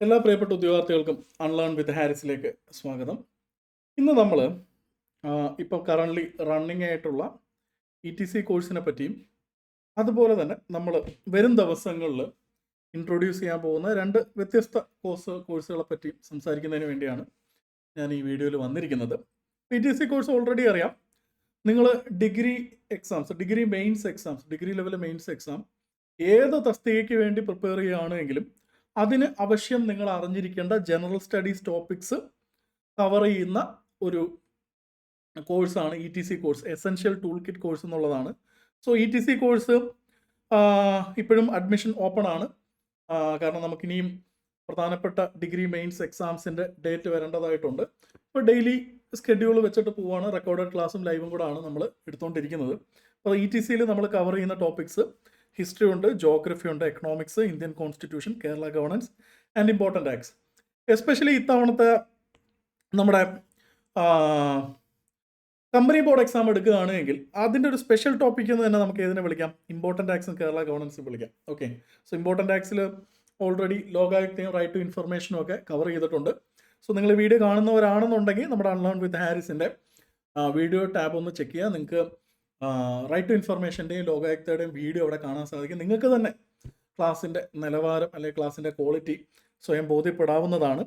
എല്ലാ പ്രിയപ്പെട്ട ഉദ്യോഗാർത്ഥികൾക്കും അൺലേൺ വിത്ത് ഹാരിസിലേക്ക് സ്വാഗതം. ഇന്ന് നമ്മൾ ഇപ്പോൾ കറൻ്റ്ലി റണ്ണിങ് ആയിട്ടുള്ള ETC കോഴ്സിനെ പറ്റിയും അതുപോലെ തന്നെ നമ്മൾ വരും ദിവസങ്ങളിൽ ഇൻട്രൊഡ്യൂസ് ചെയ്യാൻ പോകുന്ന രണ്ട് വ്യത്യസ്ത കോഴ്സുകളെ പറ്റി സംസാരിക്കുന്നതിന് വേണ്ടിയാണ് ഞാൻ ഈ വീഡിയോയിൽ വന്നിരിക്കുന്നത്. ETC കോഴ്സ് ഓൾറെഡി അറിയാം. നിങ്ങൾ ഡിഗ്രി ലെവൽ മെയിൻസ് എക്സാം ഏത് തസ്തികയ്ക്ക് വേണ്ടി പ്രിപ്പയർ ചെയ്യുകയാണെങ്കിലും അതിന് അവശ്യം നിങ്ങൾ അറിഞ്ഞിരിക്കേണ്ട ജനറൽ സ്റ്റഡീസ് ടോപ്പിക്സ് കവർ ചെയ്യുന്ന ഒരു കോഴ്സാണ് ETC course, essential tool kit course എന്നുള്ളതാണ്. സോ ETC കോഴ്സ് ഇപ്പോഴും അഡ്മിഷൻ ഓപ്പൺ ആണ്. കാരണം നമുക്കിനിയും പ്രധാനപ്പെട്ട ഡിഗ്രി മെയിൻസ് എക്സാംസിൻ്റെ ഡേറ്റ് വരേണ്ടതായിട്ടുണ്ട്. ഇപ്പോൾ ഡെയിലി സ്കെഡ്യൂൾ വെച്ചിട്ട് പോവുകയാണ്. റെക്കോർഡഡ് ക്ലാസ്സും ലൈവും കൂടെ ആണ് നമ്മൾ എടുത്തുകൊണ്ടിരിക്കുന്നത്. അപ്പോൾ ETCയിൽ നമ്മൾ കവർ ചെയ്യുന്ന ടോപ്പിക്സ് ഹിസ്റ്ററി ഉണ്ട്, ജോഗ്രഫി ഉണ്ട്, economics, Indian constitution, Kerala governance and important acts. Especially ഇത്തവണത്തെ നമ്മുടെ കമ്പനി ബോർഡ് എക്സാം എടുക്കുകയാണെങ്കിൽ അതിൻ്റെ ഒരു സ്പെഷ്യൽ ടോപ്പിക് എന്ന് തന്നെ നമുക്ക് ഏതിനെ വിളിക്കാം? ഇമ്പോർട്ടൻ്റ് ആക്ട്സും കേരള ഗവർണൻസും വിളിക്കാം. ഓക്കെ, സോ ഇമ്പോർട്ടൻ്റ് ആക്ട്സിൽ ഓൾറെഡി ലോകായുക്തയും റൈറ്റ് ടു ഇൻഫർമേഷനും ഒക്കെ കവർ ചെയ്തിട്ടുണ്ട്. സോ നിങ്ങൾ വീഡിയോ കാണുന്നവരാണെന്നുണ്ടെങ്കിൽ നമ്മുടെ അൺലേൺ വിത്ത് ഹാരിസിൻ്റെ വീഡിയോ ടാബ് ഒന്ന് ചെക്ക് ചെയ്യുക. നിങ്ങൾക്ക് റൈറ്റ് ടു ഇൻഫർമേഷൻ്റെയും ലോകായുക്തയുടെയും വീഡിയോ അവിടെ കാണാൻ സാധിക്കും. നിങ്ങൾക്ക് തന്നെ ക്ലാസ്സിൻ്റെ നിലവാരം അല്ലെങ്കിൽ ക്ലാസ്സിൻ്റെ ക്വാളിറ്റി സ്വയം ബോധ്യപ്പെടാവുന്നതാണ്.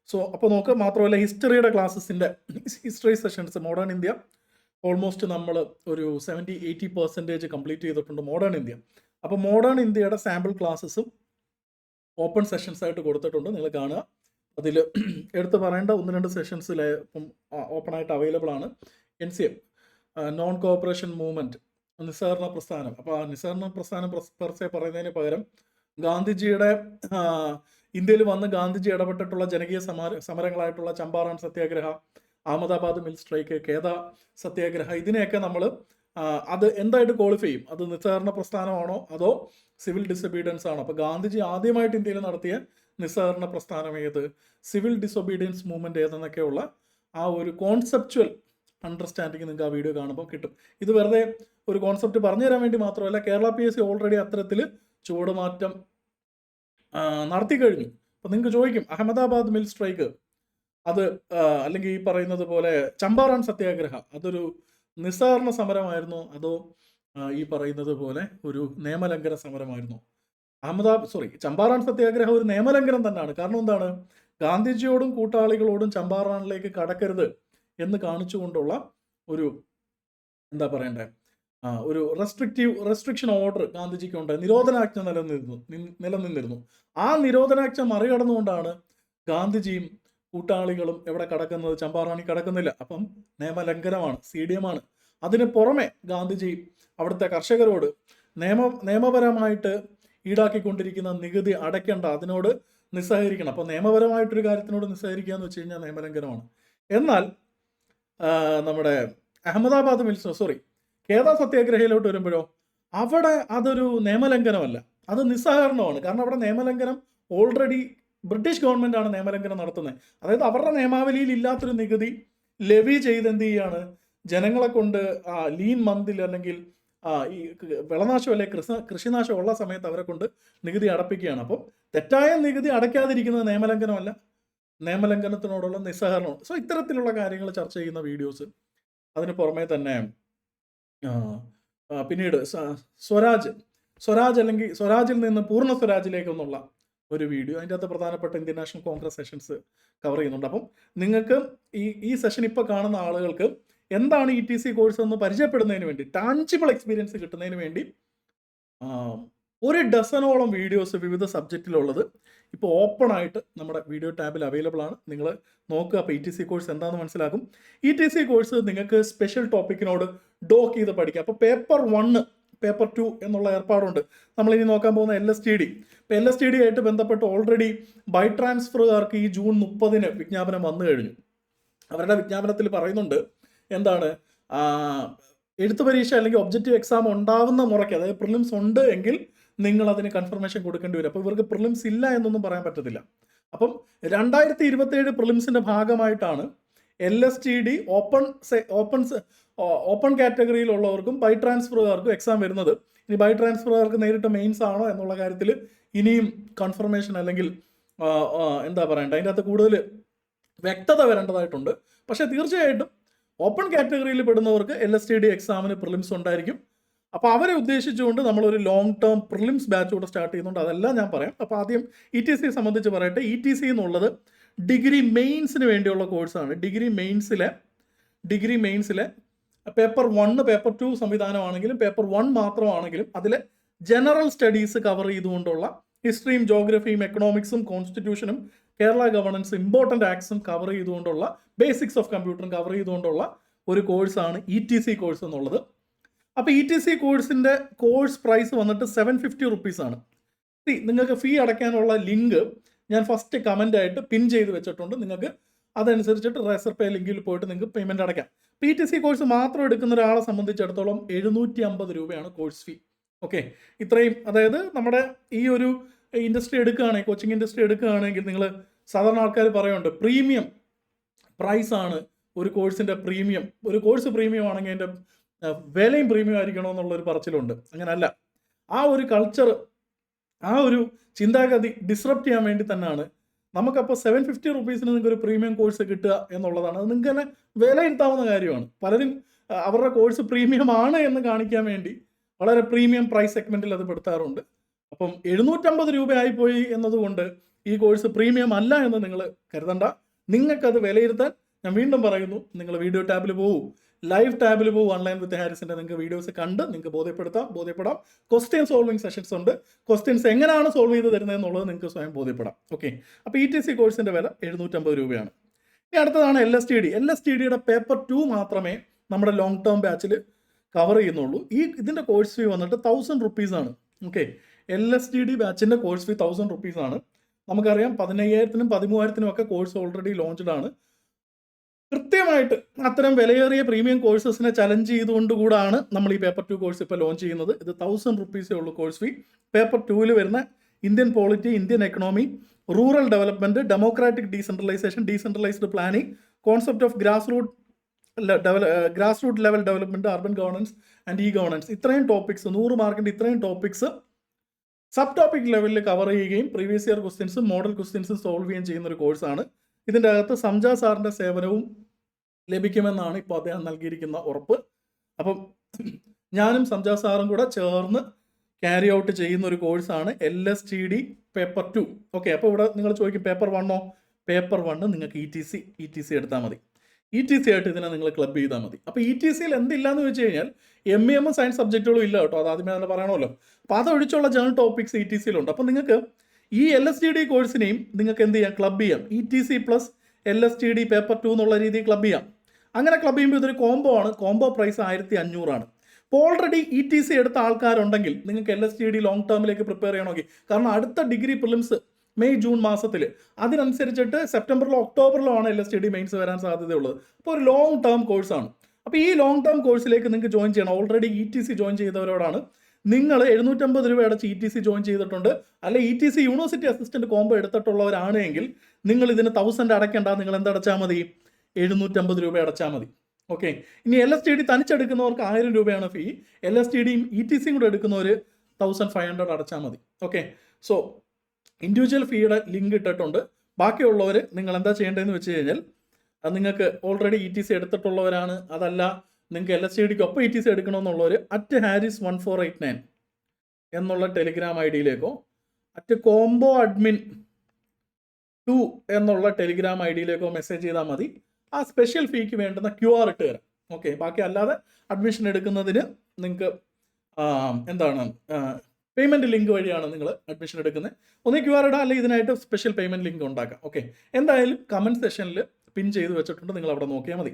സോ അപ്പോൾ നോക്ക്. മാത്രമല്ല ഹിസ്റ്ററിയുടെ ക്ലാസ്സസിൻ്റെ history sessions modern India almost നമ്മൾ ഒരു 70-80% കംപ്ലീറ്റ് ചെയ്തിട്ടുണ്ട് മോഡേൺ ഇന്ത്യ. അപ്പോൾ മോഡേൺ ഇന്ത്യയുടെ സാമ്പിൾ ക്ലാസ്സസും ഓപ്പൺ സെഷൻസ് ആയിട്ട് കൊടുത്തിട്ടുണ്ട്. നിങ്ങൾ കാണുക. അതിൽ എടുത്ത് പറയേണ്ട 1-2 സെഷൻസിൽ ഇപ്പം ഓപ്പണായിട്ട് അവൈലബിൾ ആണ്. NCM നോൺ കോഓപ്പറേഷൻ മൂവ്മെൻറ്റ്, നിസ്സഹകരണ പ്രസ്ഥാനം. അപ്പോൾ ആ നിസ്സഹകരണ പ്രസ്ഥാനം പെർസെ പറയുന്നതിന് പകരം ഗാന്ധിജിയുടെ ഇന്ത്യയിൽ വന്ന് ഗാന്ധിജി ഇടപെട്ടിട്ടുള്ള ജനകീയ സമരങ്ങളായിട്ടുള്ള ചമ്പാറാൻ സത്യാഗ്രഹ, അഹമ്മദാബാദ് മിൽ സ്ട്രൈക്ക്, കേദ സത്യാഗ്രഹ, ഇതിനെയൊക്കെ നമ്മൾ അത് എന്തായിട്ട് ക്വാളിഫൈ ചെയ്യും? അത് നിസ്സഹകരണ പ്രസ്ഥാനമാണോ അതോ സിവിൽ ഡിസൊബീഡിയൻസ് ആണോ? അപ്പോൾ ഗാന്ധിജി ആദ്യമായിട്ട് ഇന്ത്യയിൽ നടത്തിയ നിസ്സഹകരണ പ്രസ്ഥാനം ഏത്, സിവിൽ ഡിസൊബീഡിയൻസ് മൂവ്മെൻറ്റ് ഏതെന്നൊക്കെയുള്ള ആ ഒരു കോൺസെപ്ച്വൽ അണ്ടർസ്റ്റാൻഡിങ് നിങ്ങൾക്ക് ആ വീഡിയോ കാണുമ്പോൾ കിട്ടും. ഇത് വെറുതെ ഒരു കോൺസെപ്റ്റ് പറഞ്ഞു തരാൻ വേണ്ടി മാത്രമല്ല, കേരള PSC ഓൾറെഡി അത്തരത്തിൽ ചുവടുമാറ്റം നടത്തി കഴിഞ്ഞു. അപ്പോൾ നിങ്ങൾക്ക് ചോദിക്കും, അഹമ്മദാബാദ് മിൽ സ്ട്രൈക്ക് അത് അല്ലെങ്കിൽ ഈ പറയുന്നത് പോലെ ചമ്പാറാൻ സത്യാഗ്രഹ അതൊരു നിസ്സഹകരണ സമരമായിരുന്നോ അതോ ഈ പറയുന്നത് പോലെ ഒരു നിയമലംഘന സമരമായിരുന്നോ? ചമ്പാറാൻ സത്യാഗ്രഹം ഒരു നിയമലംഘനം തന്നെയാണ്. കാരണം എന്താണ്? ഗാന്ധിജിയോടും കൂട്ടാളികളോടും ചമ്പാറാനിലേക്ക് കടക്കരുത് എന്ന് കാണിച്ചുകൊണ്ടുള്ള ഒരു എന്താ പറയണ്ടേ ഒരു റെസ്ട്രിക്ഷൻ ഓർഡർ ഗാന്ധിജിക്കുണ്ട്. നിരോധനാജ്ഞ നിലനിന്നിരുന്നു. ആ നിരോധനാജ്ഞ മറികടന്നുകൊണ്ടാണ് ഗാന്ധിജിയും കൂട്ടാളികളും എവിടെ കടക്കുന്നത്? ചമ്പാറാണി കടക്കുന്നില്ല. അപ്പം നിയമലംഘനമാണ്, CDM ആണ്. അതിന് പുറമെ ഗാന്ധിജി അവിടുത്തെ കർഷകരോട് നിയമപരമായിട്ട് ഈടാക്കിക്കൊണ്ടിരിക്കുന്ന നികുതി അടയ്ക്കേണ്ട, അതിനോട് നിസ്സഹകരിക്കണം. അപ്പോൾ നിയമപരമായിട്ടൊരു കാര്യത്തിനോട് നിസ്സഹരിക്കുക എന്ന് വെച്ച് കഴിഞ്ഞാൽ നിയമലംഘനമാണ്. എന്നാൽ നമ്മുടെ കേദ സത്യാഗ്രഹയിലോട്ട് വരുമ്പോഴോ അവിടെ അതൊരു നിയമലംഘനമല്ല, അത് നിസ്സഹകരണമാണ്. കാരണം അവിടെ നിയമലംഘനം ഓൾറെഡി ബ്രിട്ടീഷ് ഗവൺമെൻറ് ആണ് നിയമലംഘനം നടത്തുന്നത്. അതായത് അവരുടെ നിയമാവലിയിൽ ഇല്ലാത്തൊരു നികുതി ലെവി ചെയ്ത് എന്ത് ചെയ്യാണ്? ജനങ്ങളെ കൊണ്ട് ലീൻ മന്തിൽ അല്ലെങ്കിൽ ഈ വിളനാശം അല്ലെങ്കിൽ കൃഷിനാശം ഉള്ള സമയത്ത് അവരെ കൊണ്ട് നികുതി അടപ്പിക്കുകയാണ്. അപ്പം തെറ്റായ നികുതി അടയ്ക്കാതിരിക്കുന്നത് നിയമലംഘനമല്ല, നിയമലംഘനത്തിനോടുള്ള നിസ്സഹകരണമാണ്. സോ ഇത്തരത്തിലുള്ള കാര്യങ്ങൾ ചർച്ച ചെയ്യുന്ന വീഡിയോസ്. അതിന് പുറമെ തന്നെ പിന്നീട് സ്വരാജ് അല്ലെങ്കിൽ സ്വരാജിൽ നിന്ന് പൂർണ്ണ സ്വരാജിലേക്കെന്നുള്ള ഒരു വീഡിയോ, അതിൻ്റെ അകത്ത് പ്രധാനപ്പെട്ട Indian national Congress sessions cover ചെയ്യുന്നുണ്ട്. അപ്പം നിങ്ങൾക്ക് ഈ സെഷൻ ഇപ്പോൾ കാണുന്ന ആളുകൾക്ക് എന്താണ് ETC കോഴ്സ് എന്ന് പരിചയപ്പെടുന്നതിന് വേണ്ടി, ടാഞ്ചിബിൾ എക്സ്പീരിയൻസ് കിട്ടുന്നതിന് വേണ്ടി 1 ഡസനോളം വീഡിയോസ് വിവിധ സബ്ജക്റ്റിലുള്ളത് ഇപ്പോൾ ഓപ്പൺ ആയിട്ട് നമ്മുടെ വീഡിയോ ടാബിൽ അവൈലബിൾ ആണ്. നിങ്ങൾ നോക്കുക. അപ്പോൾ ETC കോഴ്സ് എന്താണെന്ന് മനസ്സിലാക്കും. ETC കോഴ്സ് നിങ്ങൾക്ക് സ്പെഷ്യൽ ടോപ്പിക്കിനോട് ഡോക്ക് ചെയ്ത് പഠിക്കാം. അപ്പോൾ പേപ്പർ 1, പേപ്പർ 2 എന്നുള്ള ഏർപ്പാടുണ്ട്. നമ്മളിനി നോക്കാൻ പോകുന്ന LSTD. ഇപ്പോൾ LSTD ആയിട്ട് ബന്ധപ്പെട്ട് ഓൾറെഡി ബൈ ട്രാൻസ്ഫറുകാർക്ക് ഈ ജൂൺ 30 വിജ്ഞാപനം വന്നു കഴിഞ്ഞു. അവരുടെ വിജ്ഞാപനത്തിൽ പറയുന്നുണ്ട് എന്താണ്? എഴുത്ത് പരീക്ഷ അല്ലെങ്കിൽ ഒബ്ജക്റ്റീവ് എക്സാം ഉണ്ടാവുന്ന മുറയ്ക്ക്, അതായത് പ്രിലിംസ് ഉണ്ട് എങ്കിൽ നിങ്ങൾ അതിന് കൺഫർമേഷൻ കൊടുക്കേണ്ടി വരും. അപ്പോൾ ഇവർക്ക് പ്രിലിംസ് ഇല്ല എന്നൊന്നും പറയാൻ പറ്റത്തില്ല. അപ്പം 2027 പ്രിലിംസിൻ്റെ ഭാഗമായിട്ടാണ് LSTD ഓപ്പൺ കാറ്റഗറിയിലുള്ളവർക്കും ബൈ ട്രാൻസ്ഫറുകാർക്കും എക്സാം വരുന്നത്. ഇനി ബൈ ട്രാൻസ്ഫറുകാർക്ക് നേരിട്ട് മെയിൻസ് ആണോ എന്നുള്ള കാര്യത്തിൽ ഇനിയും കൺഫർമേഷൻ അല്ലെങ്കിൽ എന്താ പറയണ്ടത്, അതിൻ്റെ അകത്ത് കൂടുതൽ വ്യക്തത വരേണ്ടതായിട്ടുണ്ട്. പക്ഷേ തീർച്ചയായിട്ടും ഓപ്പൺ കാറ്റഗറിയിൽ പെടുന്നവർക്ക് LSTD എക്സാമിന് പ്രിലിംസ് ഉണ്ടായിരിക്കും. അപ്പോൾ അവരെ ഉദ്ദേശിച്ചുകൊണ്ട് നമ്മളൊരു ലോങ് ടേം പ്രിലിംസ് ബാച്ച് കൂടെ സ്റ്റാർട്ട് ചെയ്യുന്നുണ്ട്. അതെല്ലാം ഞാൻ പറയാം. അപ്പോൾ ആദ്യം ETC സംബന്ധിച്ച് പറയട്ടെ. ETC എന്നുള്ളത് ഡിഗ്രി മെയിൻസിന് വേണ്ടിയുള്ള കോഴ്സാണ്. ഡിഗ്രി മെയിൻസിലെ പേപ്പർ 1, പേപ്പർ 2 സംവിധാനമാണെങ്കിലും പേപ്പർ 1 മാത്രമാണെങ്കിലും അതിലെ ജനറൽ സ്റ്റഡീസ് കവർ ചെയ്തുകൊണ്ടുള്ള ഹിസ്റ്ററിയും ജോഗ്രഫിയും എക്കണോമിക്സും കോൺസ്റ്റിറ്റ്യൂഷനും കേരള ഗവർണൻസ് ഇമ്പോർട്ടൻ്റ് ആക്ട്സും കവർ ചെയ്തുകൊണ്ടുള്ള ബേസിക്സ് ഓഫ് കമ്പ്യൂട്ടറും കവർ ചെയ്തുകൊണ്ടുള്ള ഒരു കോഴ്സാണ് ETC കോഴ്സ് എന്നുള്ളത്. അപ്പോൾ ETC കോഴ്സിൻ്റെ കോഴ്സ് പ്രൈസ് വന്നിട്ട് 750 റുപ്പീസാണ്. നിങ്ങൾക്ക് ഫീ അടയ്ക്കാനുള്ള ലിങ്ക് ഞാൻ ഫസ്റ്റ് കമൻ്റ് ആയിട്ട് പിൻ ചെയ്ത് വെച്ചിട്ടുണ്ട്. നിങ്ങൾക്ക് അതനുസരിച്ചിട്ട് റേസർ പേ ലിങ്കിൽ പോയിട്ട് നിങ്ങൾക്ക് പേയ്മെൻറ്റ് അടയ്ക്കാം. ETC കോഴ്സ് മാത്രം എടുക്കുന്ന ഒരാളെ സംബന്ധിച്ചിടത്തോളം 750 രൂപയാണ് കോഴ്സ് ഫീ. ഓക്കെ, ഇത്രയും, അതായത് നമ്മുടെ ഈ ഒരു ഇൻഡസ്ട്രി എടുക്കുകയാണെങ്കിൽ, കോച്ചിങ് ഇൻഡസ്ട്രി എടുക്കുകയാണെങ്കിൽ നിങ്ങൾ സാധാരണ ആൾക്കാർ പറയുന്നുണ്ട് പ്രീമിയം പ്രൈസാണ് ഒരു കോഴ്സിൻ്റെ പ്രീമിയം. ഒരു കോഴ്സ് പ്രീമിയം ആണെങ്കിൽ അതിൻ്റെ വിലയും പ്രീമിയം ആയിരിക്കണമെന്നുള്ളൊരു പറച്ചിലുണ്ട്. അങ്ങനല്ല. ആ ഒരു കൾച്ചർ, ആ ഒരു ചിന്താഗതി ഡിസ്റപ്റ്റ് ചെയ്യാൻ വേണ്ടി തന്നെയാണ് നമുക്കപ്പോൾ 750 റുപ്പീസിന് നിങ്ങൾക്ക് ഒരു പ്രീമിയം കോഴ്സ് കിട്ടുക എന്നുള്ളതാണ്. അത് നിങ്ങൾക്ക് തന്നെ വിലയിരുത്താവുന്ന കാര്യമാണ്. പലരും അവരുടെ കോഴ്സ് പ്രീമിയം ആണ് എന്ന് കാണിക്കാൻ വേണ്ടി വളരെ പ്രീമിയം പ്രൈസ് സെഗ്മെൻറ്റിൽ അത് പെടുത്താറുണ്ട്. അപ്പം 750 രൂപയായിപ്പോയി എന്നതുകൊണ്ട് ഈ കോഴ്സ് പ്രീമിയം അല്ല എന്ന് നിങ്ങൾ കരുതണ്ട. നിങ്ങൾക്കത് വിലയിരുത്താൻ ഞാൻ വീണ്ടും പറയുന്നു, നിങ്ങൾ വീഡിയോ ടാബിൽ പോകൂ, ലൈവ് ടാബിൽ പോകും, ഓൺലൈൻ വിത്ത് ഹാരിസിൻ്റെ നിങ്ങൾക്ക് വീഡിയോസ് കണ്ട് നിങ്ങൾക്ക് ബോധ്യപ്പെടാം. ക്വസ്റ്റ്യൻ സോൾവിങ് സെഷൻസ് ഉണ്ട്. ക്വസ്റ്റ്യൻസ് എങ്ങനെയാണ് സോൾവ് ചെയ്ത് തരുന്നതെന്നുള്ളത് നിങ്ങൾക്ക് സ്വയം ബോധ്യപ്പെടാം. ഓക്കെ, അപ്പോൾ ETC കോഴ്സിൻ്റെ വില 750 രൂപയാണ്. ഇനി അടുത്തതാണ് LSTD. LSTDയുടെ പേപ്പർ 2 മാത്രമേ നമ്മുടെ ലോങ് ടേം ബാച്ചിൽ കവർ ചെയ്യുന്നുള്ളൂ. ഇതിൻ്റെ കോഴ്സ് ഫീ വന്നിട്ട് 1000 റുപ്പീസാണ്. ഓക്കെ, LSTD ബാച്ചിൻ്റെ കോഴ്സ് ഫീ 1000 റുപ്പീസാണ്. നമുക്കറിയാം 15,000-നും 13,000-നും ഒക്കെ കോഴ്സ് ഓൾറെഡി ലോഞ്ച്ഡ് ആണ്. കൃത്യമായിട്ട് അത്തരം വിലയേറിയ പ്രീമിയം കോഴ്സസിനെ ചലഞ്ച് ചെയ്തുകൊണ്ടുകൂടാണ് നമ്മൾ ഈ പേപ്പർ 2 കോഴ്സ് ഇപ്പോൾ ലോഞ്ച് ചെയ്യുന്നത്. ഇത് 1000 റുപ്പീസേ ഉള്ളൂ കോഴ്സ് ഫീ. പേപ്പർ 2-ൽ വരുന്ന Indian polity, Indian economy, rural development, democratic decentralization, decentralized planning, concept of grass root level development, urban governance and governance, ഇത്രയും ടോപ്പിക്സ് 100 മാർക്കിൻ്റെ ഇത്രയും ടോപ്പിക്സ് സബ് ടോപ്പിക് ലെവലിൽ കവർ ചെയ്യുകയും പ്രീവിയസ് ഇയർ ക്വസ്റ്റ്യൻസും മോഡൽ ക്വസ്റ്റ്യൻസും solve ചെയ്യുകയും ചെയ്യുന്ന ഒരു കോഴ്സാണ്. ഇതിൻ്റെ അകത്ത് സംജ സാറിൻ്റെ സേവനവും ലഭിക്കുമെന്നാണ് ഇപ്പോൾ അദ്ദേഹം നൽകിയിരിക്കുന്ന ഉറപ്പ്. അപ്പം ഞാനും സംജ സാറും കൂടെ ചേർന്ന് ക്യാരി ഔട്ട് ചെയ്യുന്ന ഒരു കോഴ്സാണ് LSTD പേപ്പർ 2. ഓക്കെ, അപ്പോൾ ഇവിടെ നിങ്ങൾ ചോദിക്കും പേപ്പർ 1 പേപ്പർ 1 നിങ്ങൾക്ക് ETC എടുത്താൽ മതി. ETC ആയിട്ട് ഇതിനെ നിങ്ങൾ ക്ലബ് ചെയ്താൽ മതി. അപ്പോൾ ETCയിൽ എന്തില്ലാന്ന് വെച്ച് കഴിഞ്ഞാൽ MEM സയൻസ് സബ്ജക്റ്റുകളും ഇല്ല കേട്ടോ, അത് ആദ്യമേ തന്നെ പറയണമല്ലോ. അപ്പോൾ അതൊഴിച്ചുള്ള ജനറൽ ടോപ്പിക്സ് ETCയിലുണ്ട്. അപ്പോൾ നിങ്ങൾക്ക് ഈ LSTD കോഴ്സിനെയും നിങ്ങൾക്ക് എന്ത് ചെയ്യാം, ക്ലബ് ചെയ്യാം. ETC പ്ലസ് LSTD പേപ്പർ 2 എന്നുള്ള രീതിയിൽ ക്ലബ് ചെയ്യാം. അങ്ങനെ ക്ലബ് ചെയ്യുമ്പോൾ ഇതൊരു കോംബോ ആണ്. കോംബോ പ്രൈസ് 1500 ഇപ്പോൾ ഓൾറെഡി ETC എടുത്ത ആൾക്കാരുണ്ടെങ്കിൽ നിങ്ങൾക്ക് LSTD ലോങ് ടേമിലേക്ക് പ്രിപ്പയർ ചെയ്യണമെങ്കിൽ, കാരണം അടുത്ത ഡിഗ്രി പ്രിലിംസ് മെയ് ജൂൺ മാസത്തിൽ, അതിനനുസരിച്ചിട്ട് സെപ്റ്റംബറിലോ ഒക്ടോബറിലോ ആണ് LSTD മെയിൻസ് വരാൻ സാധ്യതയുള്ളത്. അപ്പോൾ ഒരു ലോങ് ടേം കോഴ്സാണ്. അപ്പോൾ ഈ ലോങ് ടേം കോഴ്സിലേക്ക് നിങ്ങൾക്ക് ജോയിൻ ചെയ്യണം. ഓൾറെഡി ETC ജോയിൻ ചെയ്തവരോടാണ് നിങ്ങൾ 750 രൂപ അടച്ച് ETC ജോയിൻ ചെയ്തിട്ടുണ്ട്, അല്ലെ ETC യൂണിവേഴ്സിറ്റി അസിസ്റ്റന്റ് കോംബോ എടുത്തിട്ടുള്ളവരാണ് എങ്കിൽ നിങ്ങൾ ഇതിന് 1000 അടയ്ക്കേണ്ട, നിങ്ങൾ എന്തടച്ചാൽ മതി, 750 രൂപ അടച്ചാൽ മതി. ഓക്കെ, ഇനി LSTD തനിച്ചെടുക്കുന്നവർക്ക് 1000 രൂപയാണ് ഫീ. LSTDയും ETCയും കൂടെ എടുക്കുന്നവർ 1500 അടച്ചാൽ മതി. ഓക്കെ, സോ ഇൻഡിവിജ്വൽ ഫീയുടെ ലിങ്ക് ഇട്ടിട്ടുണ്ട്. ബാക്കിയുള്ളവർ നിങ്ങൾ എന്താ ചെയ്യേണ്ടതെന്ന് വെച്ച് കഴിഞ്ഞാൽ, നിങ്ങൾക്ക് ഓൾറെഡി ETC എടുത്തിട്ടുള്ളവരാണ്, അതല്ല നിങ്ങൾക്ക് LSTDക്കൊപ്പം ETC എടുക്കണമെന്നുള്ളവർ @Harris1489 എന്നുള്ള ടെലിഗ്രാം ID-യിലേക്കോ @combo admin 2 എന്നുള്ള ടെലിഗ്രാം ID-യിലേക്കോ മെസ്സേജ് ചെയ്താൽ മതി. ആ സ്പെഷ്യൽ ഫീക്ക് വേണ്ടുന്ന QR ഇട്ട് തരാം. ഓക്കെ, ബാക്കി അല്ലാതെ അഡ്മിഷൻ എടുക്കുന്നതിന് നിങ്ങൾക്ക് പേയ്മെൻറ്റ് ലിങ്ക് വഴിയാണ് നിങ്ങൾ അഡ്മിഷൻ എടുക്കുന്നത്. ഒന്ന് QR ഇടാം, അല്ലെങ്കിൽ ഇതിനായിട്ട് സ്പെഷ്യൽ പേയ്മെൻറ്റ് ലിങ്ക് ഉണ്ടാക്കാം. ഓക്കെ, എന്തായാലും കമൻറ്റ് സെഷനിൽ പിൻ ചെയ്ത് വെച്ചിട്ടുണ്ട്, നിങ്ങൾ അവിടെ നോക്കിയാൽ മതി.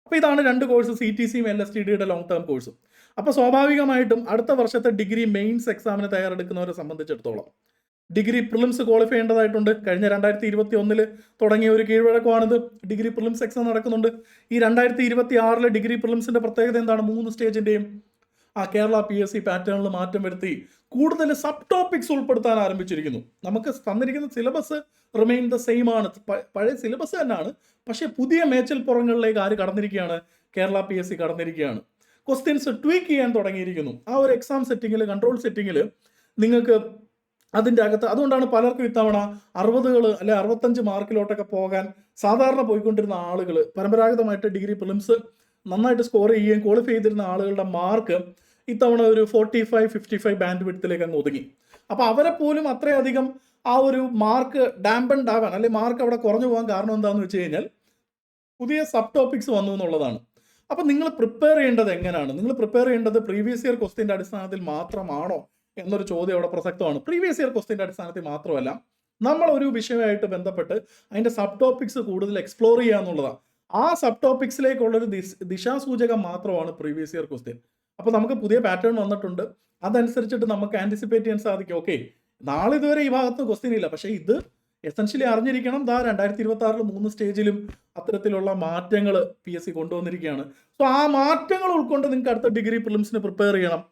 അപ്പോൾ ഇതാണ് 2 കോഴ്സസ്, ETCയും LSTDയുടെ ലോങ് ടേം കോഴ്സും. അപ്പോൾ സ്വാഭാവികമായിട്ടും അടുത്ത വർഷത്തെ ഡിഗ്രി മെയിൻസ് എക്സാമിന് തയ്യാറെടുക്കുന്നവരെ സംബന്ധിച്ചിടത്തോളം ഡിഗ്രി പ്രിലിംസ് ക്വാളിഫൈ ചെയ്യേണ്ടതായിട്ടുണ്ട്. കഴിഞ്ഞ 2021 തുടങ്ങിയ ഒരു കീഴ്വഴക്കമാണിത്. ഡിഗ്രി പ്രിലിംസ് എക്സാം നടക്കുന്നുണ്ട്. ഈ 2026 ഡിഗ്രി പ്രിലിംസിൻ്റെ പ്രത്യേകത എന്താണ്? 3 സ്റ്റേജിൻ്റെയും കേരള PSC പാറ്റേണിൽ മാറ്റം വരുത്തി കൂടുതൽ സബ് ടോപ്പിക്സ് ഉൾപ്പെടുത്താൻ ആരംഭിച്ചിരിക്കുന്നു. നമുക്ക് തന്നിരിക്കുന്ന സിലബസ് റിമെയിൻ ദ സെയിം ആണ്, പഴയ സിലബസ് തന്നെയാണ്. പക്ഷേ പുതിയ മേച്ചൽ പുറങ്ങളിലേക്ക് ആര് കടന്നിരിക്കുകയാണ്? കേരള PSC കടന്നിരിക്കുകയാണ്. ക്വസ്റ്റ്യൻസ് ട്വീക്ക് ചെയ്യാൻ തുടങ്ങിയിരിക്കുന്നു. ആ ഒരു എക്സാം സെറ്റിങ്ങിൽ, കൺട്രോൾ സെറ്റിങ്ങിൽ നിങ്ങൾക്ക് അതിൻ്റെ അകത്ത്. അതുകൊണ്ടാണ് പലർക്കും ഇത്തവണ 60 അല്ലെ 65 മാർക്കിലോട്ടൊക്കെ പോകാൻ സാധാരണ പോയിക്കൊണ്ടിരുന്ന ആളുകൾ, പരമ്പരാഗതമായിട്ട് ഡിഗ്രി പ്രിലിംസ് നന്നായിട്ട് സ്കോർ ചെയ്യുകയും ക്വാളിഫൈ ചെയ്തിരുന്ന ആളുകളുടെ മാർക്ക് ഇത്തവണ ഒരു 45-55 ബാൻഡ് വിഡ്ത്തിലേക്ക് അങ്ങ് ഒതുങ്ങി. അപ്പോൾ അവരെ പോലും അത്രയധികം ആ ഒരു മാർക്ക് ഡാമ്പൻഡ് ആവാൻ, അല്ലെങ്കിൽ മാർക്ക് അവിടെ കുറഞ്ഞു പോകാൻ കാരണം എന്താണെന്ന് വെച്ച് കഴിഞ്ഞാൽ പുതിയ സബ് ടോപ്പിക്സ് വന്നു എന്നുള്ളതാണ്. അപ്പം നിങ്ങൾ പ്രിപ്പയർ ചെയ്യേണ്ടത് എങ്ങനെയാണ്? നിങ്ങൾ പ്രിപ്പയർ ചെയ്യേണ്ടത് പ്രീവിയസ് ഇയർ ക്വസ്റ്റിൻ്റെ അടിസ്ഥാനത്തിൽ മാത്രമാണോ എന്നൊരു ചോദ്യം അവിടെ പ്രസക്തമാണ്. പ്രീവിയസ് ഇയർ ക്വസ്റ്റിൻ്റെ അടിസ്ഥാനത്തിൽ മാത്രമല്ല, നമ്മൾ ഒരു വിഷയമായിട്ട് ബന്ധപ്പെട്ട് അതിൻ്റെ സബ് ടോപ്പിക്സ് കൂടുതൽ എക്സ്പ്ലോർ ചെയ്യുക എന്നുള്ളതാണ്. ആ സബ് ടോപ്പിക്സിലേക്കുള്ളൊരു ദിശാസൂചകം മാത്രമാണ് പ്രീവിയസ് ഇയർ ക്വസ്റ്റ്യൻ. അപ്പോൾ നമുക്ക് പുതിയ പാറ്റേൺ വന്നിട്ടുണ്ട്, അതനുസരിച്ചിട്ട് നമുക്ക് ആൻറ്റിസിപ്പേറ്റ് ചെയ്യാൻ സാധിക്കും. ഓക്കെ, നാളെ ഇതുവരെ ഈ ഭാഗത്ത് ക്വസ്റ്റ്യൻ ഇല്ല, പക്ഷേ ഇത് എസെൻഷ്യലി അറിഞ്ഞിരിക്കണം. 2026 3 സ്റ്റേജിലും അത്തരത്തിലുള്ള മാറ്റങ്ങൾ PSC കൊണ്ടുവന്നിരിക്കുകയാണ്. സോ ആ മാറ്റങ്ങൾ ഉൾക്കൊണ്ട് നിങ്ങൾക്ക് അടുത്ത ഡിഗ്രി പ്രിലിംസിന് പ്രിപ്പയർ ചെയ്യണം.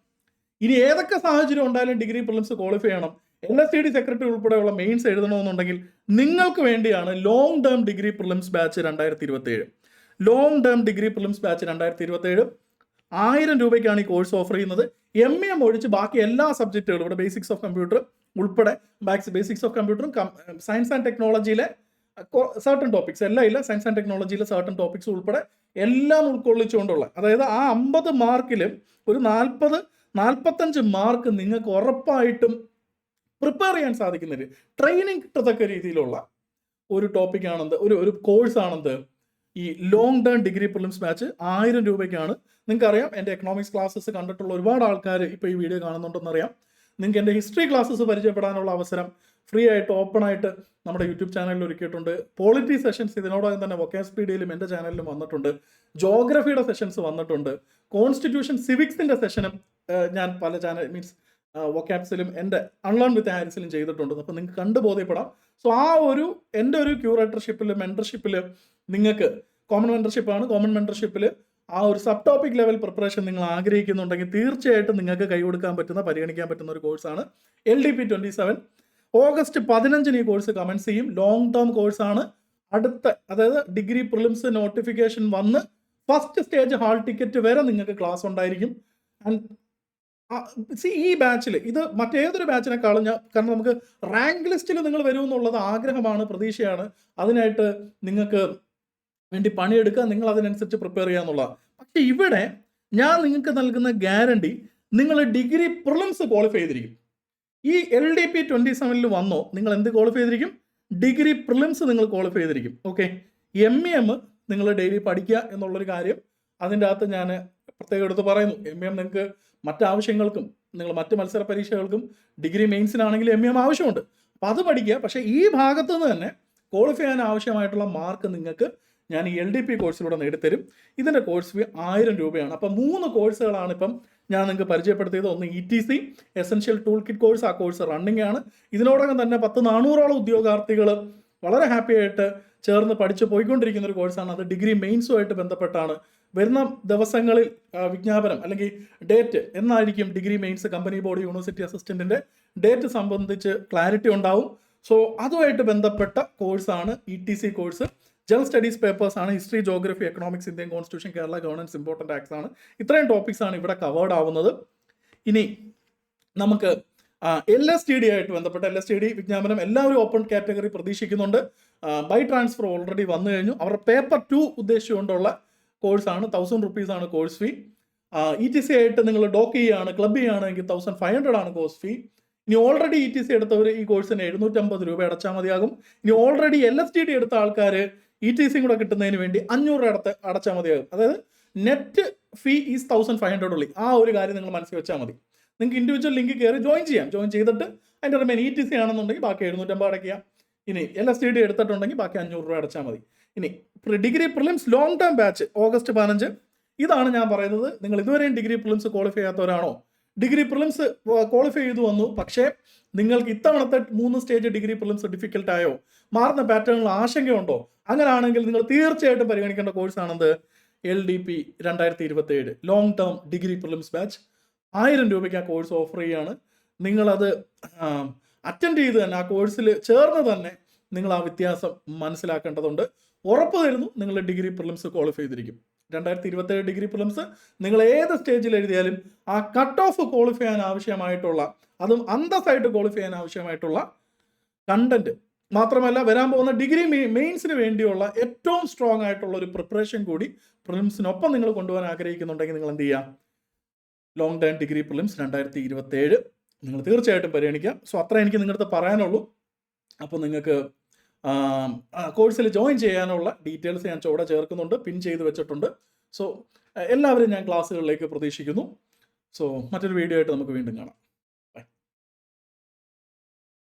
ഇനി ഏതൊക്കെ സാഹചര്യം ഉണ്ടായാലും ഡിഗ്രി പ്രിലിംസ് ക്വാളിഫൈ ചെയ്യണം. LSTD സെക്രട്ടറി ഉൾപ്പെടെയുള്ള മെയിൻസ് എഴുതണമെന്നുണ്ടെങ്കിൽ നിങ്ങൾക്ക് വേണ്ടിയാണ് long term degree prelims batch 2027. Long term degree prelims batch 2027 1000 രൂപയ്ക്കാണ് ഈ കോഴ്സ് ഓഫർ ചെയ്യുന്നത്. MEM ഒഴിച്ച് ബാക്കി എല്ലാ സബ്ജക്റ്റുകളും, ഇവിടെ ബേസിക്സ് ഓഫ് കമ്പ്യൂട്ടർ ഉൾപ്പെടെ, ബേസിക്സ് ഓഫ് കമ്പ്യൂട്ടറും സയൻസ് ആൻഡ് ടെക്നോളജിയിലെ സർട്ടൺ ടോപ്പിക്സ് എല്ലാം ഇല്ല, സയൻസ് ആൻഡ് ടെക്നോളജിയിലെ സർട്ടൺ ടോപ്പിക്സ് ഉൾപ്പെടെ എല്ലാം ഉൾക്കൊള്ളിച്ചുകൊണ്ടുള്ള, അതായത് ആ 50 മാർക്കിൽ ഒരു 40-45 മാർക്ക് നിങ്ങൾക്ക് ഉറപ്പായിട്ടും പ്രിപ്പയർ ചെയ്യാൻ സാധിക്കുന്നത്, ട്രെയിനിങ് കിട്ടത്തക്ക രീതിയിലുള്ള ഒരു ടോപ്പിക്കാണെന്ത്, ഒരു കോഴ്സാണെന്ത് ഈ long term degree prelims batch 1000 രൂപയ്ക്കാണ്. നിങ്ങൾക്കറിയാം, എൻ്റെ എക്കണോമിക്സ് ക്ലാസ്സസ് കണ്ടിട്ടുള്ള ഒരുപാട് ആൾക്കാർ ഇപ്പോൾ ഈ വീഡിയോ കാണുന്നുണ്ടെന്നറിയാം. നിങ്ങൾക്ക് എൻ്റെ ഹിസ്റ്ററി ക്ലാസ്സസ് പരിചയപ്പെടാനുള്ള അവസരം ഫ്രീ ആയിട്ട് ഓപ്പൺ ആയിട്ട് നമ്മുടെ യൂട്യൂബ് ചാനലിൽ ഒരുക്കിയിട്ടുണ്ട്. പോളിറ്റി സെഷൻസ് ഇതിനോടകം തന്നെ വൊക്കാസ്പീഡിയയിലും എൻ്റെ ചാനലിലും വന്നിട്ടുണ്ട്. ജോഗ്രഫിയുടെ സെഷൻസ് വന്നിട്ടുണ്ട്. കോൺസ്റ്റിറ്റ്യൂഷൻ സിവിക്സിൻ്റെ സെഷനും ഞാൻ പല ചാനൽ മീൻസ് വൊക്കാപ്സിലും എൻ്റെ അൺലേൺ വിത്ത് ഹാരിസിലും ചെയ്തിട്ടുണ്ട്. അപ്പോൾ നിങ്ങൾക്ക് കണ്ടു ബോധ്യപ്പെടാം. സോ ആ ഒരു എൻ്റെ ഒരു ക്യൂറേറ്റർഷിപ്പിൽ, മെൻറ്റർഷിപ്പിൽ നിങ്ങൾക്ക് കോമൺ മെൻറ്റർഷിപ്പാണ്. കോമൺ മെൻറ്റർഷിപ്പിൽ ആ ഒരു സബ് ടോപ്പിക് ലെവൽ പ്രിപ്പറേഷൻ നിങ്ങൾ ആഗ്രഹിക്കുന്നുണ്ടെങ്കിൽ തീർച്ചയായിട്ടും നിങ്ങൾക്ക് കൈകൊടുക്കാൻ പറ്റുന്ന, പരിഗണിക്കാൻ പറ്റുന്ന ഒരു കോഴ്സാണ് LDP 27. ഓഗസ്റ്റ് 15 ഈ കോഴ്സ് കമൻസ് ചെയ്യും. ലോങ് ടേം കോഴ്സാണ്. അടുത്ത, അതായത് ഡിഗ്രി പ്രിലിംസ് നോട്ടിഫിക്കേഷൻ വന്ന് ഫസ്റ്റ് സ്റ്റേജ് ഹാൾ ടിക്കറ്റ് വരെ നിങ്ങൾക്ക് ക്ലാസ് ഉണ്ടായിരിക്കും. ആൻഡ് ഈ ബാച്ചിൽ ഇത് മറ്റേതൊരു ബാച്ചിനെക്കാളും കാരണം നമുക്ക് റാങ്ക് ലിസ്റ്റിൽ നിങ്ങൾ വരുമെന്നുള്ളത് ആഗ്രഹമാണ്, പ്രതീക്ഷയാണ്. അതിനായിട്ട് നിങ്ങൾക്ക് വേണ്ടി പണിയെടുക്കുക, നിങ്ങൾ അതിനനുസരിച്ച് പ്രിപ്പയർ ചെയ്യുക എന്നുള്ളതാണ്. പക്ഷേ ഇവിടെ ഞാൻ നിങ്ങൾക്ക് നൽകുന്ന ഗ്യാരണ്ടി, നിങ്ങൾ ഡിഗ്രി പ്രിലിംസ് ക്വാളിഫൈ ചെയ്തിരിക്കും. ഈ LDP 27 വന്നോ നിങ്ങൾ എന്ത് ക്വാളിഫൈ ചെയ്തിരിക്കും? ഡിഗ്രി പ്രിലിംസ് നിങ്ങൾ ക്വാളിഫൈ ചെയ്തിരിക്കും. ഓക്കെ, MEM നിങ്ങൾ ഡെയിലി പഠിക്കുക എന്നുള്ളൊരു കാര്യം അതിൻ്റെ അകത്ത് ഞാൻ പ്രത്യേകം എടുത്ത് പറയുന്നു. MEM നിങ്ങൾക്ക് മറ്റാവശ്യങ്ങൾക്കും, നിങ്ങൾ മറ്റ് മത്സര പരീക്ഷകൾക്കും ഡിഗ്രി മെയിൻസിനാണെങ്കിൽ MEM ആവശ്യമുണ്ട്. അപ്പോൾ അത് പഠിക്കുക. പക്ഷേ ഈ ഭാഗത്തു നിന്ന് തന്നെ ക്വാളിഫൈ ചെയ്യാൻ ആവശ്യമായിട്ടുള്ള മാർക്ക് നിങ്ങൾക്ക് ഞാൻ ഈ LDP കോഴ്സിലൂടെ നേടിത്തരും. ഇതിൻ്റെ കോഴ്സ് ഫീ 1000 രൂപയാണ്. അപ്പോൾ 3 കോഴ്സുകളാണ് ഇപ്പം ഞാൻ നിങ്ങൾക്ക് പരിചയപ്പെടുത്തിയത്. ഒന്ന് ETC essential tool kit course, ആ കോഴ്സ് റണ്ണിങ് ആണ്. ഇതിനോടകം തന്നെ 400-ഓളം ഉദ്യോഗാർത്ഥികൾ വളരെ ഹാപ്പി ആയിട്ട് ചേർന്ന് പഠിച്ച് പോയിക്കൊണ്ടിരിക്കുന്ന ഒരു കോഴ്സാണ്. അത് ഡിഗ്രി മെയിൻസുമായിട്ട് ബന്ധപ്പെട്ടാണ്. വരുന്ന ദിവസങ്ങളിൽ വിജ്ഞാപനം അല്ലെങ്കിൽ ഡേറ്റ് എന്നായിരിക്കും degree mains company board university അസിസ്റ്റൻറ്റിൻ്റെ ഡേറ്റ് സംബന്ധിച്ച് ക്ലാരിറ്റി ഉണ്ടാവും. സോ അതുമായിട്ട് ബന്ധപ്പെട്ട കോഴ്സാണ് ETC course. General studies papers ആണ്. History, geography, economics, Indian constitution, Kerala governance, important acts ആണ്. ഇത്രയും ടോപ്പിക്സ് ആണ് ഇവിടെ കവേർഡ് ആവുന്നത്. ഇനി നമുക്ക് LSTD ആയിട്ട് ബന്ധപ്പെട്ട LSTD വിജ്ഞാപനം എല്ലാവരും ഓപ്പൺ കാറ്റഗറി പ്രതീക്ഷിക്കുന്നുണ്ട്. ബൈ ട്രാൻസ്ഫർ ഓൾറെഡി വന്നു കഴിഞ്ഞു. അവരുടെ പേപ്പർ 2 ഉദ്ദേശിച്ചുകൊണ്ടുള്ള കോഴ്സാണ്. 1000 റുപ്പീസാണ് കോഴ്സ് ഫീ. ETC ആയിട്ട് നിങ്ങൾ ഡോക്ക് ചെയ്യുകയാണ്, ക്ലബ് ചെയ്യുകയാണെങ്കിൽ 1500 ആണ് കോഴ്സ് ഫീ. ഇനി ഓൾറെഡി ETC എടുത്തവർ ഈ കോഴ്സിന് 750 രൂപ അടച്ചാൽ മതിയാകും. ഇനി ഓൾറെഡി LSTD എടുത്ത ആൾക്കാർ ETC കൂടെ കിട്ടുന്നതിന് വേണ്ടി 500 രൂപ അടച്ചാൽ മതിയാകും. അതായത് നെറ്റ് ഫീ ഈസ് 1500 ഉള്ളി. ആ ഒരു കാര്യം നിങ്ങൾ മനസ്സിൽ വെച്ചാൽ മതി. നിങ്ങൾക്ക് ഇൻഡിവിജ്വൽ ലിങ്ക് കയറി ജോയിൻ ചെയ്യാം. ജോയിൻ ചെയ്തിട്ട് അതിൻ്റെ റിമൈൻ ETC ആണെന്നുണ്ടെങ്കിൽ ബാക്കി 750 അടയ്ക്കുക. ഇനി LSTD എടുത്തിട്ടുണ്ടെങ്കിൽ ബാക്കി 500 രൂപ അടച്ചാൽ മതി. ഇനി degree prelims long term batch August 15. ഇതാണ് ഞാൻ പറയുന്നത്. നിങ്ങൾ ഇതുവരെയും ഡിഗ്രി പ്രിലിംസ് ക്വാളിഫൈ ചെയ്യാത്തവരാണോ? ഡിഗ്രി പ്രിലിംസ് ക്വാളിഫൈ ചെയ്തു വന്നു, പക്ഷേ നിങ്ങൾക്ക് ഇത്തവണത്തെ 3 സ്റ്റേജ് ഡിഗ്രി പ്രിലിംസ് ഡിഫിക്കൽട്ടായോ, മാറുന്ന പാറ്റേണിൽ ആശങ്കയുണ്ടോ? അങ്ങനെയാണെങ്കിൽ നിങ്ങൾ തീർച്ചയായിട്ടും പരിഗണിക്കേണ്ട കോഴ്സാണെന്ത് LDP 2027 long term degree prelims batch. 1000 രൂപയ്ക്ക് ആ കോഴ്സ് ഓഫർ ചെയ്യുകയാണ്. നിങ്ങളത് അറ്റൻഡ് ചെയ്ത് തന്നെ, ആ കോഴ്സിൽ ചേർന്ന് തന്നെ നിങ്ങൾ ആ വ്യത്യാസം മനസ്സിലാക്കേണ്ടതുണ്ട്. ഉറപ്പ് തരുന്നു, നിങ്ങൾ ഡിഗ്രി പ്രിലിംസ് ക്വാളിഫൈ ചെയ്തിരിക്കും. 2027 ഡിഗ്രി പ്രിലിംസ് നിങ്ങൾ ഏത് സ്റ്റേജിൽ എഴുതിയാലും ആ കട്ട് ഓഫ് ക്വാളിഫൈ ചെയ്യാൻ ആവശ്യമായിട്ടുള്ള, അതും അന്തസ്സായിട്ട് ക്വാളിഫൈ ചെയ്യാൻ ആവശ്യമായിട്ടുള്ള കണ്ടന്റ് മാത്രമല്ല, വരാൻ പോകുന്ന ഡിഗ്രി മെയിൻസിന് വേണ്ടിയുള്ള ഏറ്റവും സ്ട്രോങ് ആയിട്ടുള്ള ഒരു പ്രിപ്പറേഷൻ കൂടി പ്രിലിംസിനൊപ്പം നിങ്ങൾ കൊണ്ടുപോകാൻ ആഗ്രഹിക്കുന്നുണ്ടെങ്കിൽ നിങ്ങൾ എന്ത് ചെയ്യുക? ലോങ് ടേം ഡിഗ്രി പ്രിലിംസ് 2027 നിങ്ങൾ തീർച്ചയായിട്ടും പരിഗണിക്കാം. സോ അത്ര എനിക്ക് നിങ്ങളുടെ പറയാനുള്ളൂ. അപ്പോൾ നിങ്ങൾക്ക് കോഴ്സിൽ ജോയിൻ ചെയ്യാനുള്ള ഡീറ്റെയിൽസ് ഞാൻ ചുവടെ ചേർക്കുന്നുണ്ട്, പിൻ ചെയ്ത് വെച്ചിട്ടുണ്ട്. സോ എല്ലാവരും ഞാൻ ക്ലാസ്സുകളിലേക്ക് പ്രതീക്ഷിക്കുന്നു. സോ മറ്റൊരു വീഡിയോ ആയിട്ട് നമുക്ക് വീണ്ടും കാണാം.